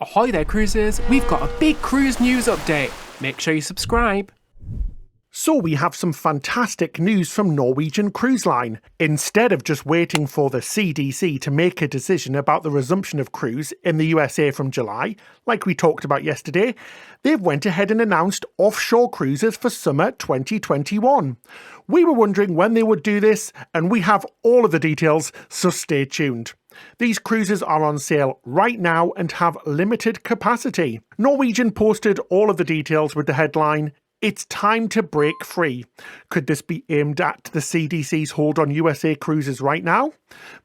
Ahoy there cruisers, we've got a big cruise news update. Make sure you subscribe. So we have some fantastic news from Norwegian Cruise Line. Instead of just waiting for the CDC to make a decision about the resumption of cruise in the USA from July, like we talked about yesterday, they've went ahead and announced offshore cruises for summer 2021. We were wondering when they would do this, and we have all of the details, so stay tuned. These cruises are on sale right now and have limited capacity. Norwegian posted all of the details with the headline, "It's time to break free." Could this be aimed at the CDC's hold on USA cruises right now?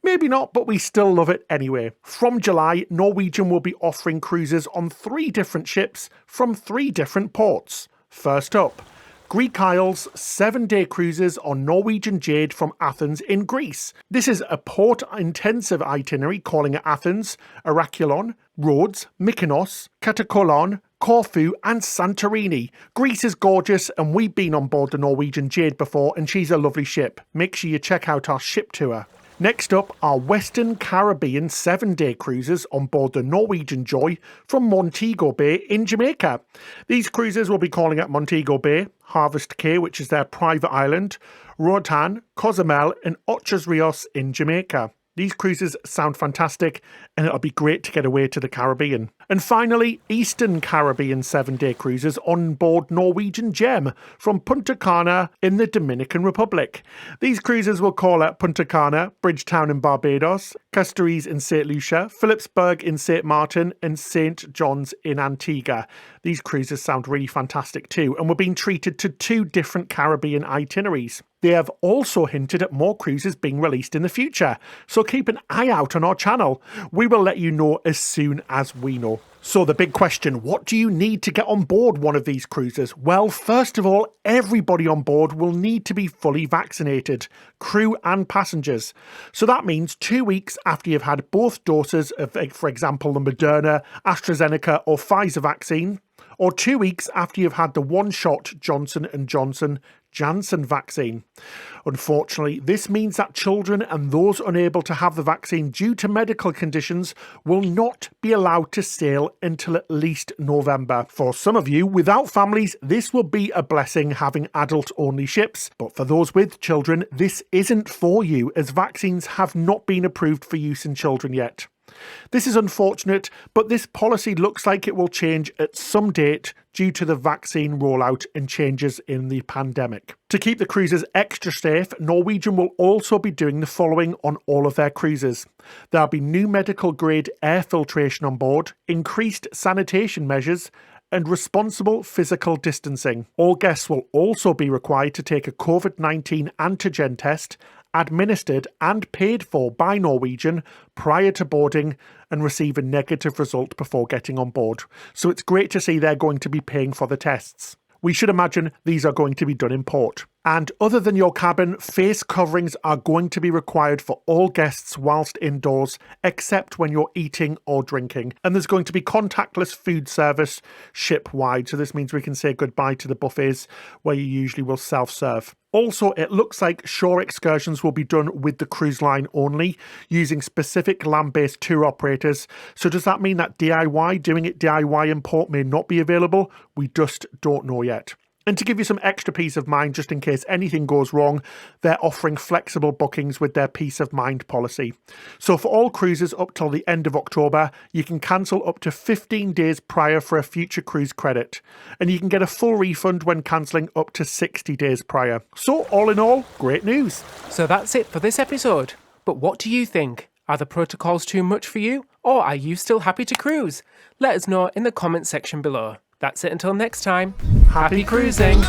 Maybe not, but we still love it anyway. From July, Norwegian will be offering cruises on 3 different ships from 3 different ports. First up, Greek Isles 7-day cruises on Norwegian Jade from Athens in Greece. This is a port-intensive itinerary calling at Athens, Arakelon, Rhodes, Mykonos, Katakolon, Corfu and Santorini. Greece is gorgeous and we've been on board the Norwegian Jade before and she's a lovely ship. Make sure you check out our ship tour. Next up are Western Caribbean 7-day cruises on board the Norwegian Joy from Montego Bay in Jamaica. These cruises will be calling at Montego Bay, Harvest Caye, which is their private island, Roatan, Cozumel and Ochos Rios in Jamaica. These cruises sound fantastic and it'll be great to get away to the Caribbean. And finally, Eastern Caribbean 7-day cruises on board Norwegian Gem from Punta Cana in the Dominican Republic. These cruises will call at Punta Cana, Bridgetown in Barbados, Castries in St. Lucia, Phillipsburg in St. Martin and St. John's in Antigua. These cruises sound really fantastic too and we're being treated to 2 different Caribbean itineraries. They have also hinted at more cruises being released in the future, so keep an eye out on our channel. We will let you know as soon as we know. So the big question, what do you need to get on board one of these cruises? Well, first of all, everybody on board will need to be fully vaccinated, crew and passengers. So that means 2 weeks after you've had both doses of, for example, the Moderna, AstraZeneca or Pfizer vaccine, or 2 weeks after you've had the one-shot Johnson & Johnson Janssen vaccine. Unfortunately, this means that children and those unable to have the vaccine due to medical conditions will not be allowed to sail until at least November. For some of you without families, this will be a blessing having adult-only ships, but for those with children, this isn't for you as vaccines have not been approved for use in children yet. This is unfortunate, but this policy looks like it will change at some date due to the vaccine rollout and changes in the pandemic. To keep the cruises extra safe, Norwegian will also be doing the following on all of their cruises. There'll be new medical grade air filtration on board, increased sanitation measures, and responsible physical distancing. All guests will also be required to take a COVID-19 antigen test administered and paid for by Norwegian prior to boarding and receive a negative result before getting on board. So it's great to see they're going to be paying for the tests. We should imagine these are going to be done in port. And other than your cabin, face coverings are going to be required for all guests whilst indoors, except when you're eating or drinking. And there's going to be contactless food service ship-wide, so this means we can say goodbye to the buffets where you usually will self-serve. Also, it looks like shore excursions will be done with the cruise line only, using specific land-based tour operators. So does that mean that doing it DIY in port may not be available? We just don't know yet. And to give you some extra peace of mind, just in case anything goes wrong, they're offering flexible bookings with their peace of mind policy. So for all cruises up till the end of October, you can cancel up to 15 days prior for a future cruise credit. And you can get a full refund when cancelling up to 60 days prior. So all in all, great news. So that's it for this episode. But what do you think? Are the protocols too much for you? Or are you still happy to cruise? Let us know in the comments section below. That's it until next time. Happy cruising!